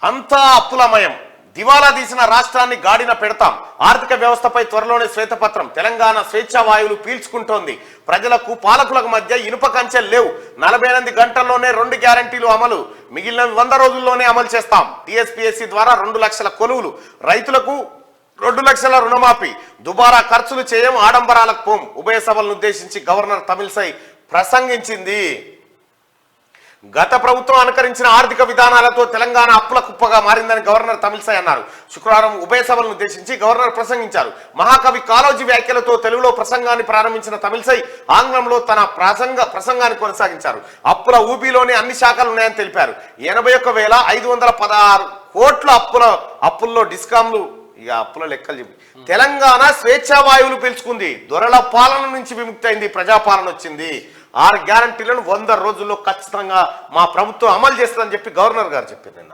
అంతా అప్పులమయం, దివాలా తీసిన రాష్ట్రాన్ని గాడిన పెడతాం, ఆర్థిక వ్యవస్థపై త్వరలోనే శ్వేతపత్రం, తెలంగాణ స్వేచ్ఛా వాయువులు పీల్చుకుంటోంది, ప్రజలకు పాలకులకు మధ్య ఇనుప కంచెలు లేవు, 48 గంటల్లోనే 2 గ్యారంటీలు అమలు, మిగిలిన 100 రోజుల్లోనే అమలు చేస్తాం, టీఎస్పీఎస్సీ ద్వారా 2 లక్షల కొలువులు, రైతులకు 2 లక్షల రుణమాఫీ, దుబారా ఖర్చులు చేయం, ఆడంబరాలకు పోం, ఉభయ సభలను ఉద్దేశించి గవర్నర్ తమిళిసై ప్రసంగించింది. గత ప్రభుత్వం అనుకరించిన ఆర్థిక విధానాలతో తెలంగాణ అప్పుల కుప్పగా మారిందని గవర్నర్ తమిళిసై అన్నారు. శుక్రవారం ఉభయ సభలను ఉద్దేశించి గవర్నర్ ప్రసంగించారు. మహాకవి కాళోజీ వ్యాఖ్యలతో తెలుగులో ప్రసంగాన్ని ప్రారంభించిన తమిళిసై ఆంగ్లంలో తన ప్రసంగాన్ని కొనసాగించారు. అప్పుల ఊబిలోనే అన్ని శాఖలు ఉన్నాయని తెలిపారు. 81,516 కోట్ల అప్పుల్లో డిస్కాంలు, ఇక అప్పుల లెక్కలు చెప్పి తెలంగాణ స్వేచ్ఛా వాయువులు పీల్చుకుంది, దొరల పాలన నుంచి విముక్తి అయింది, ప్రజాపాలన వచ్చింది, 6 గ్యారంటీలను 100 రోజుల్లో ఖచ్చితంగా మా ప్రభుత్వం అమలు చేస్తుందని చెప్పి గవర్నర్ గారు చెప్పారు నిన్న.